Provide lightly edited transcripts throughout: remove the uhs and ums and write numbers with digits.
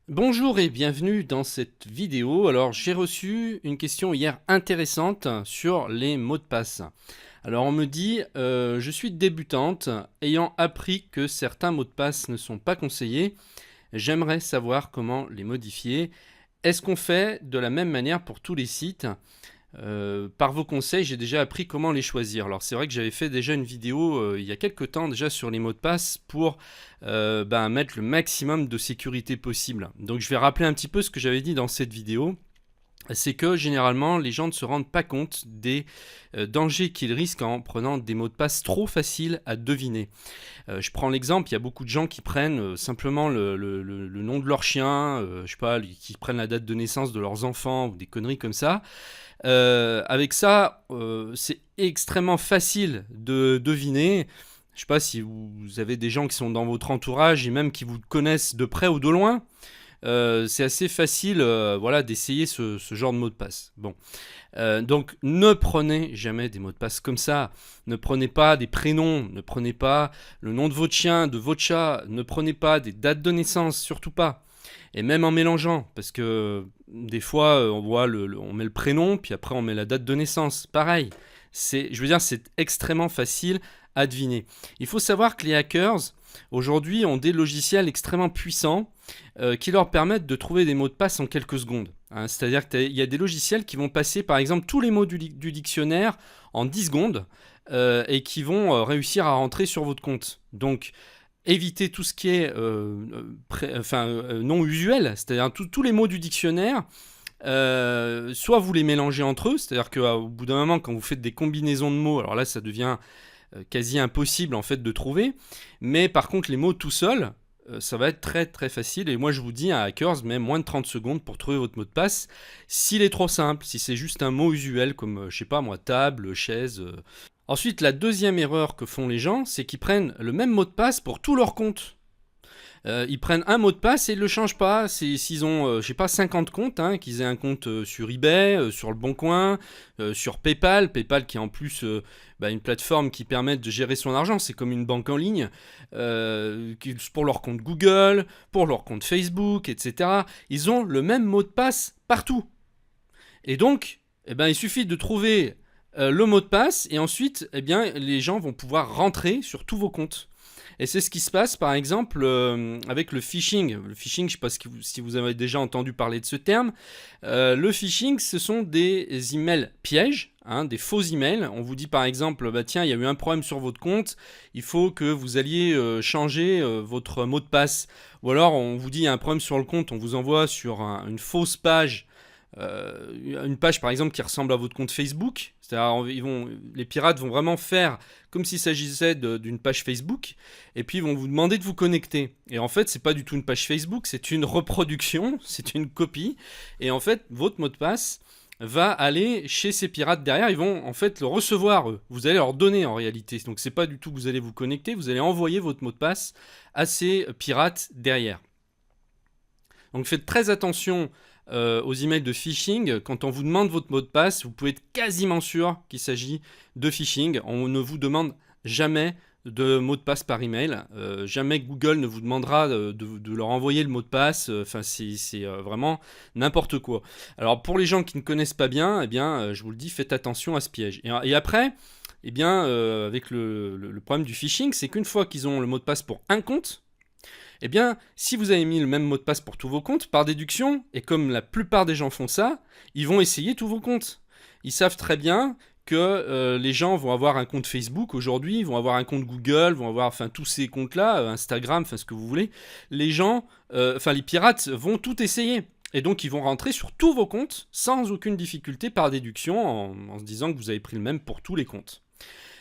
Bonjour et bienvenue dans cette vidéo. Alors j'ai reçu une question hier intéressante sur les mots de passe. Alors on me dit je suis débutante ayant appris que certains mots de passe ne sont pas conseillés. J'aimerais savoir comment les modifier. Est-ce qu'on fait de la même manière pour tous les sites? Par vos conseils, j'ai déjà appris comment les choisir. Alors c'est vrai que j'avais fait déjà une vidéo il y a quelques temps déjà sur les mots de passe pour mettre le maximum de sécurité possible. Donc je vais rappeler un petit peu ce que j'avais dit dans cette vidéo. C'est que généralement les gens ne se rendent pas compte des dangers qu'ils risquent en prenant des mots de passe trop faciles à deviner. Je prends l'exemple, il y a beaucoup de gens qui prennent simplement le nom de leur chien, je sais pas, qui prennent la date de naissance de leurs enfants ou des conneries comme ça. Avec ça, c'est extrêmement facile de deviner. Je sais pas si vous avez des gens qui sont dans votre entourage et même qui vous connaissent de près ou de loin. C'est assez facile voilà, d'essayer ce genre de mot de passe. Bon. Donc ne prenez jamais des mots de passe comme ça. Ne prenez pas des prénoms, ne prenez pas le nom de votre chien, de votre chat, ne prenez pas des dates de naissance, surtout pas. Et même en mélangeant, parce que des fois on voit on met le prénom, puis après on met la date de naissance. Pareil, je veux dire, c'est extrêmement facile à deviner. Il faut savoir que les hackers aujourd'hui ont des logiciels extrêmement puissants qui leur permettent de trouver des mots de passe en quelques secondes. Hein. C'est-à-dire qu'il y a des logiciels qui vont passer par exemple tous les mots du dictionnaire en 10 secondes et qui vont réussir à rentrer sur votre compte. Donc évitez tout ce qui est non usuel, c'est-à-dire tous les mots du dictionnaire. Soit vous les mélangez entre eux, c'est-à-dire qu'au bout d'un moment, quand vous faites des combinaisons de mots, alors là, ça devient quasi impossible en fait de trouver. Mais par contre, les mots tout seuls, ça va être très très facile. Et moi, je vous dis, un hackers met moins de 30 secondes pour trouver votre mot de passe. S'il est trop simple, si c'est juste un mot usuel comme, je sais pas moi, table, chaise. Ensuite, la deuxième erreur que font les gens, c'est qu'ils prennent le même mot de passe pour tous leurs comptes. Ils prennent un mot de passe et ils ne le changent pas. S'ils ont, je sais pas, 50 comptes, hein, qu'ils aient un compte sur eBay, sur le Bon Coin, sur PayPal. PayPal qui est en plus une plateforme qui permet de gérer son argent. C'est comme une banque en ligne. Pour leur compte Google, pour leur compte Facebook, etc. Ils ont le même mot de passe partout. Et donc, il suffit de trouver le mot de passe et ensuite, les gens vont pouvoir rentrer sur tous vos comptes. Et c'est ce qui se passe par exemple avec le phishing. Le phishing, je ne sais pas si vous avez déjà entendu parler de ce terme. Le phishing, ce sont des emails pièges, hein, des faux emails. On vous dit par exemple, tiens, il y a eu un problème sur votre compte, il faut que vous alliez changer votre mot de passe. Ou alors on vous dit, il y a un problème sur le compte, on vous envoie sur une fausse page. Une page par exemple qui ressemble à votre compte Facebook, c'est-à-dire les pirates vont vraiment faire comme s'il s'agissait d'une page Facebook, et puis ils vont vous demander de vous connecter. Et en fait, c'est pas du tout une page Facebook, c'est une reproduction, c'est une copie, et en fait, votre mot de passe va aller chez ces pirates derrière, ils vont en fait le recevoir eux. Vous allez leur donner en réalité, donc c'est pas du tout que vous allez vous connecter, vous allez envoyer votre mot de passe à ces pirates derrière. Donc faites très attention aux emails de phishing. Quand on vous demande votre mot de passe, vous pouvez être quasiment sûr qu'il s'agit de phishing. On ne vous demande jamais de mot de passe par email. Jamais Google ne vous demandera de leur envoyer le mot de passe. Enfin, c'est vraiment n'importe quoi. Alors pour les gens qui ne connaissent pas bien, je vous le dis, faites attention à ce piège. Et après, avec le problème du phishing, c'est qu'une fois qu'ils ont le mot de passe pour un compte, si vous avez mis le même mot de passe pour tous vos comptes, par déduction, et comme la plupart des gens font ça, ils vont essayer tous vos comptes. Ils savent très bien que les gens vont avoir un compte Facebook aujourd'hui, vont avoir un compte Google, vont avoir tous ces comptes-là, Instagram, ce que vous voulez. Les pirates vont tout essayer. Et donc ils vont rentrer sur tous vos comptes sans aucune difficulté par déduction en se disant que vous avez pris le même pour tous les comptes.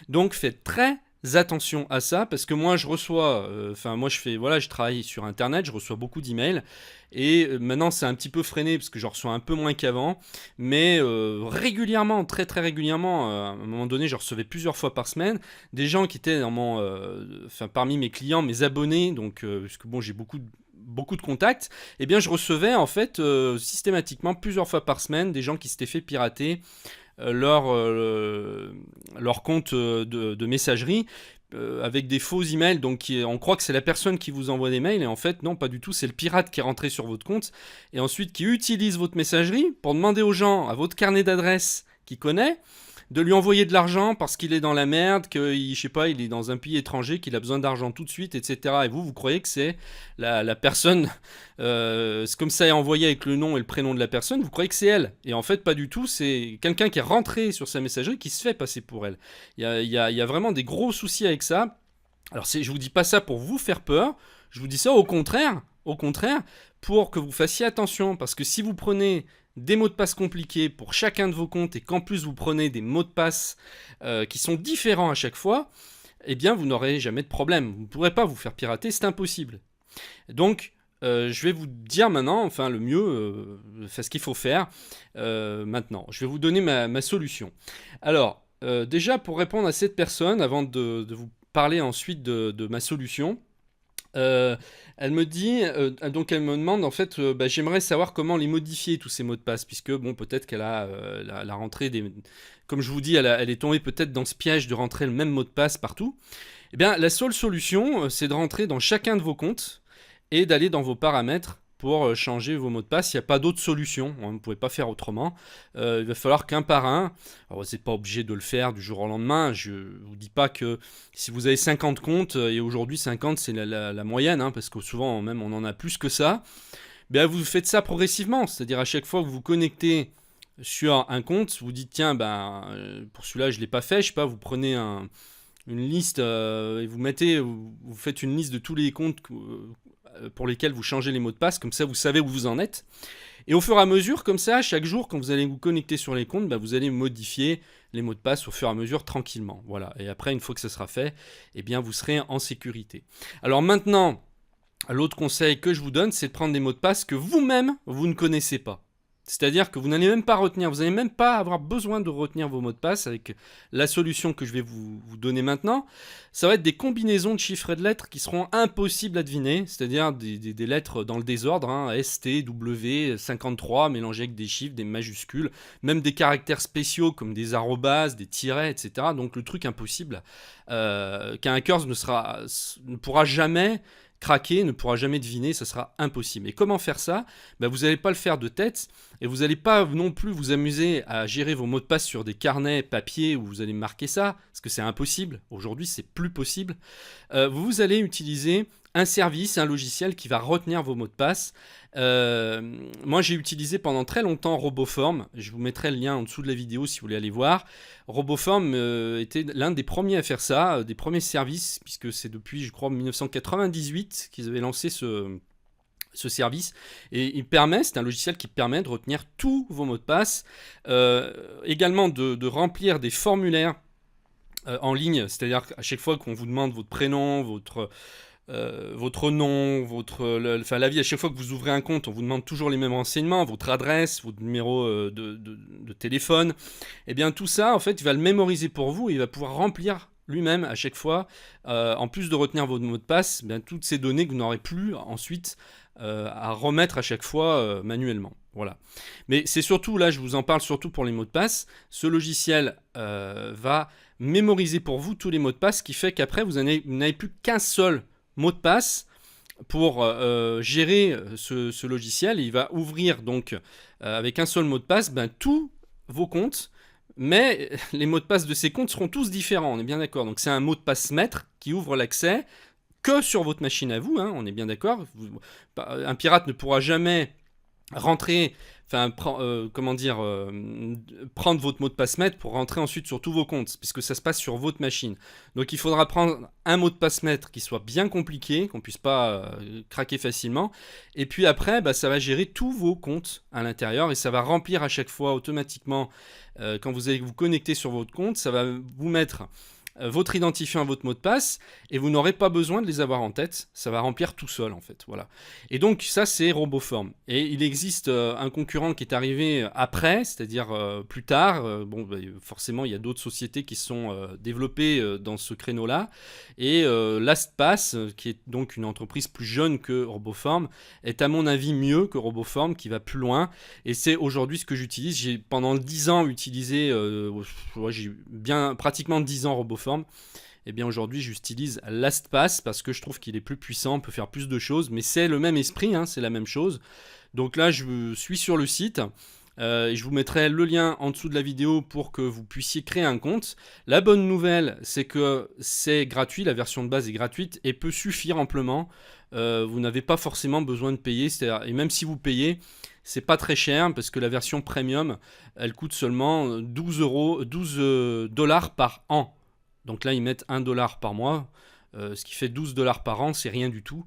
Donc faites très attention à ça parce que moi je reçois, je travaille sur internet, je reçois beaucoup d'emails et maintenant c'est un petit peu freiné parce que j'en reçois un peu moins qu'avant, mais régulièrement, très très régulièrement, à un moment donné je recevais plusieurs fois par semaine des gens qui étaient parmi mes clients, mes abonnés, donc parce que j'ai beaucoup de contacts, je recevais en fait systématiquement plusieurs fois par semaine des gens qui s'étaient fait pirater leur compte de messagerie avec des faux emails, donc on croit que c'est la personne qui vous envoie des mails, et en fait non, pas du tout, c'est le pirate qui est rentré sur votre compte, et ensuite qui utilise votre messagerie pour demander aux gens, à votre carnet d'adresses qu'il connaît, de lui envoyer de l'argent parce qu'il est dans la merde, je sais pas, il est dans un pays étranger, qu'il a besoin d'argent tout de suite, etc. Et vous croyez que c'est la personne, c'est comme ça est envoyé avec le nom et le prénom de la personne, vous croyez que c'est elle. Et en fait, pas du tout, c'est quelqu'un qui est rentré sur sa messagerie qui se fait passer pour elle. Il y a vraiment des gros soucis avec ça. Alors je vous dis pas ça pour vous faire peur, je vous dis ça au contraire, pour que vous fassiez attention, parce que si vous prenez des mots de passe compliqués pour chacun de vos comptes et qu'en plus vous prenez des mots de passe qui sont différents à chaque fois, eh bien vous n'aurez jamais de problème. Vous ne pourrez pas vous faire pirater, c'est impossible. Donc je vais vous dire maintenant, enfin le mieux, ce qu'il faut faire maintenant. Je vais vous donner ma solution. Alors déjà pour répondre à cette personne, avant de vous parler ensuite de ma solution, elle me dit, donc elle me demande en fait, j'aimerais savoir comment les modifier tous ces mots de passe, puisque bon, peut-être qu'elle a la rentrée des, comme je vous dis, elle est tombée peut-être dans ce piège de rentrer le même mot de passe partout. Eh bien, la seule solution, c'est de rentrer dans chacun de vos comptes et d'aller dans vos paramètres pour changer vos mots de passe. Il n'y a pas d'autre solution, vous ne pouvez pas faire autrement. Il va falloir qu'un par un, alors vous n'êtes pas obligé de le faire du jour au lendemain, je ne vous dis pas que si vous avez 50 comptes, et aujourd'hui 50 c'est la moyenne, parce que souvent même on en a plus que ça, bien, vous faites ça progressivement, c'est-à-dire à chaque fois que vous vous connectez sur un compte, vous dites tiens, pour celui-là je ne l'ai pas fait, je sais pas, vous prenez une liste et vous faites une liste de tous les comptes pour lesquels vous changez les mots de passe, comme ça vous savez où vous en êtes. Et au fur et à mesure, comme ça, chaque jour, quand vous allez vous connecter sur les comptes, vous allez modifier les mots de passe au fur et à mesure tranquillement. Voilà. Et après, une fois que ça sera fait, eh bien, vous serez en sécurité. Alors maintenant, l'autre conseil que je vous donne, c'est de prendre des mots de passe que vous-même, vous ne connaissez pas. C'est-à-dire que vous n'allez même pas retenir, vous n'allez même pas avoir besoin de retenir vos mots de passe avec la solution que je vais vous donner maintenant. Ça va être des combinaisons de chiffres et de lettres qui seront impossibles à deviner, c'est-à-dire des lettres dans le désordre, S, T, W, 53, mélangées avec des chiffres, des majuscules, même des caractères spéciaux comme des arrobases, des tirets, etc. Donc le truc impossible qu'un hacker ne pourra jamais craquer, ne pourra jamais deviner, ça sera impossible. Et comment faire ça ? Vous n'allez pas le faire de tête, et vous n'allez pas non plus vous amuser à gérer vos mots de passe sur des carnets papier où vous allez marquer ça, parce que c'est impossible. Aujourd'hui, c'est plus possible. Vous allez utiliser un service, un logiciel qui va retenir vos mots de passe. Moi, j'ai utilisé pendant très longtemps RoboForm. Je vous mettrai le lien en dessous de la vidéo si vous voulez aller voir. RoboForm était l'un des premiers à faire ça, des premiers services, puisque c'est depuis, je crois, 1998 qu'ils avaient lancé ce service. Et c'est un logiciel qui permet de retenir tous vos mots de passe. Également de remplir des formulaires en ligne, c'est-à-dire qu'à chaque fois qu'on vous demande votre prénom, votre nom, la vie, à chaque fois que vous ouvrez un compte, on vous demande toujours les mêmes renseignements, votre adresse, votre numéro de téléphone. Et bien tout ça, en fait, il va le mémoriser pour vous et il va pouvoir remplir lui-même à chaque fois, en plus de retenir votre mot de passe, toutes ces données que vous n'aurez plus ensuite à remettre à chaque fois manuellement. Voilà. Mais c'est surtout, là je vous en parle surtout pour les mots de passe, ce logiciel va mémoriser pour vous tous les mots de passe, ce qui fait qu'après vous n'avez plus qu'un seul mot de passe pour gérer ce logiciel. Il va ouvrir donc avec un seul mot de passe tous vos comptes, mais les mots de passe de ces comptes seront tous différents, on est bien d'accord. Donc c'est un mot de passe maître qui ouvre l'accès que sur votre machine à vous, on est bien d'accord. Un pirate ne pourra jamais rentrer, prendre votre mot de passe maître pour rentrer ensuite sur tous vos comptes, puisque ça se passe sur votre machine. Donc il faudra prendre un mot de passe maître qui soit bien compliqué, qu'on puisse pas craquer facilement, et puis après ça va gérer tous vos comptes à l'intérieur, et ça va remplir à chaque fois automatiquement, quand vous allez vous connecter sur votre compte, ça va vous mettre votre identifiant et votre mot de passe, et vous n'aurez pas besoin de les avoir en tête, ça va remplir tout seul en fait, voilà. Et donc ça c'est RoboForm, et il existe un concurrent qui est arrivé après, c'est-à-dire plus tard, forcément il y a d'autres sociétés qui sont développées dans ce créneau-là, et LastPass, qui est donc une entreprise plus jeune que RoboForm, est à mon avis mieux que RoboForm, qui va plus loin, et c'est aujourd'hui ce que j'utilise. J'ai pendant 10 ans utilisé, j'ai pratiquement 10 ans RoboForm, eh bien aujourd'hui j'utilise LastPass parce que je trouve qu'il est plus puissant, on peut faire plus de choses, mais c'est le même esprit, hein, c'est la même chose. Donc là je suis sur le site. Et je vous mettrai le lien en dessous de la vidéo pour que vous puissiez créer un compte. La bonne nouvelle, c'est que c'est gratuit, la version de base est gratuite et peut suffire amplement. Vous n'avez pas forcément besoin de payer, et même si vous payez, c'est pas très cher parce que la version premium, elle coûte seulement 12 dollars par an. Donc là, ils mettent 1 dollar par mois. Ce qui fait 12 dollars par an, c'est rien du tout,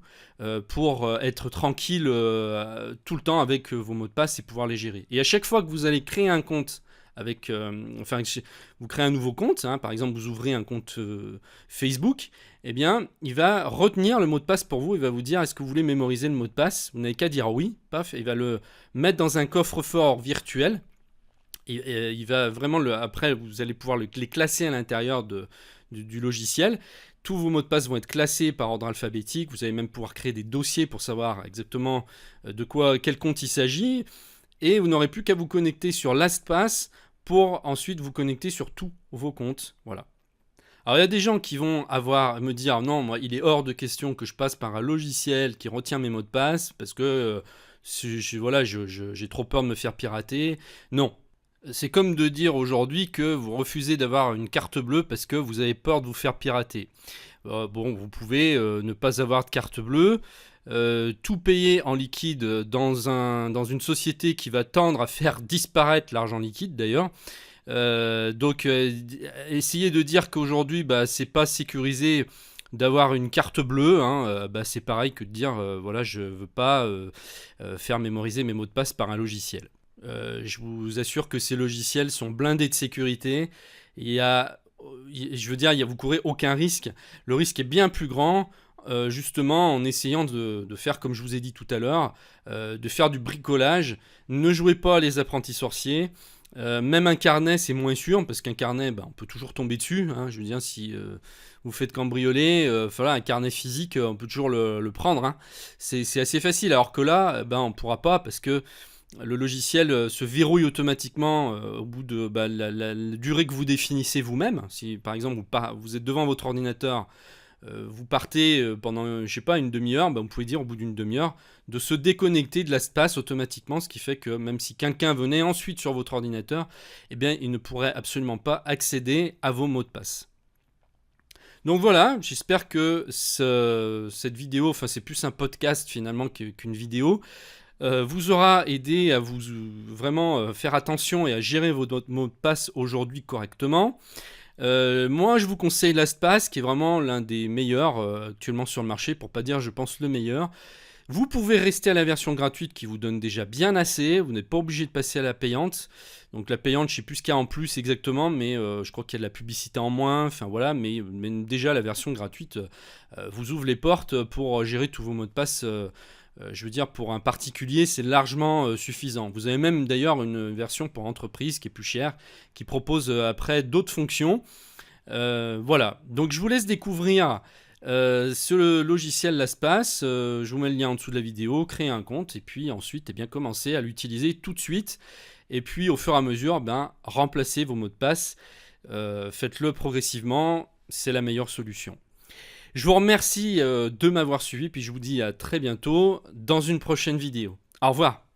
pour être tranquille tout le temps avec vos mots de passe et pouvoir les gérer. Et à chaque fois que vous allez créer un compte avec, vous créez un nouveau compte, hein, par exemple vous ouvrez un compte Facebook, eh bien il va retenir le mot de passe pour vous, il va vous dire est-ce que vous voulez mémoriser le mot de passe, vous n'avez qu'à dire oui, paf, il va le mettre dans un coffre-fort virtuel, et il va vraiment, après vous allez pouvoir les classer à l'intérieur du logiciel. Tous vos mots de passe vont être classés par ordre alphabétique. Vous allez même pouvoir créer des dossiers pour savoir exactement quel compte il s'agit. Et vous n'aurez plus qu'à vous connecter sur LastPass pour ensuite vous connecter sur tous vos comptes. Voilà. Alors il y a des gens qui vont me dire non, moi il est hors de question que je passe par un logiciel qui retient mes mots de passe parce que j'ai trop peur de me faire pirater. Non. C'est comme de dire aujourd'hui que vous refusez d'avoir une carte bleue parce que vous avez peur de vous faire pirater. Bon, vous pouvez ne pas avoir de carte bleue, tout payer en liquide dans une société qui va tendre à faire disparaître l'argent liquide d'ailleurs. Donc essayez de dire qu'aujourd'hui c'est pas sécurisé d'avoir une carte bleue, hein, c'est pareil que de dire voilà, je veux pas faire mémoriser mes mots de passe par un logiciel. Je vous assure que ces logiciels sont blindés de sécurité. Vous courez aucun risque. Le risque est bien plus grand, justement en essayant de faire comme je vous ai dit tout à l'heure, de faire du bricolage. Ne jouez pas les apprentis sorciers. Même un carnet, c'est moins sûr, parce qu'un carnet, on peut toujours tomber dessus. Hein. Je veux dire, si vous faites cambrioler, un carnet physique, on peut toujours le prendre. Hein. C'est assez facile, alors que là, on ne pourra pas, parce que le logiciel se verrouille automatiquement au bout de la durée que vous définissez vous-même. Si par exemple vous êtes devant votre ordinateur, vous partez pendant une demi-heure, vous pouvez dire au bout d'une demi-heure de se déconnecter de LastPass automatiquement, ce qui fait que même si quelqu'un venait ensuite sur votre ordinateur, il ne pourrait absolument pas accéder à vos mots de passe. Donc voilà, j'espère que cette vidéo, c'est plus un podcast finalement qu'une vidéo, vous aura aidé à vous vraiment faire attention et à gérer vos mots de passe aujourd'hui correctement. Moi, je vous conseille LastPass, qui est vraiment l'un des meilleurs actuellement sur le marché, pour pas dire, je pense, le meilleur. Vous pouvez rester à la version gratuite qui vous donne déjà bien assez. Vous n'êtes pas obligé de passer à la payante. Donc la payante, je sais plus ce qu'il y a en plus exactement, mais je crois qu'il y a de la publicité en moins. Enfin voilà, mais déjà la version gratuite vous ouvre les portes pour gérer tous vos mots de passe. Je veux dire, pour un particulier, c'est largement suffisant. Vous avez même d'ailleurs une version pour entreprise qui est plus chère, qui propose après d'autres fonctions. Voilà, donc je vous laisse découvrir ce logiciel LastPass. Je vous mets le lien en dessous de la vidéo, créer un compte, et puis ensuite commencer à l'utiliser tout de suite. Et puis au fur et à mesure, remplacez vos mots de passe. Faites-le progressivement, c'est la meilleure solution. Je vous remercie de m'avoir suivi, puis je vous dis à très bientôt dans une prochaine vidéo. Au revoir.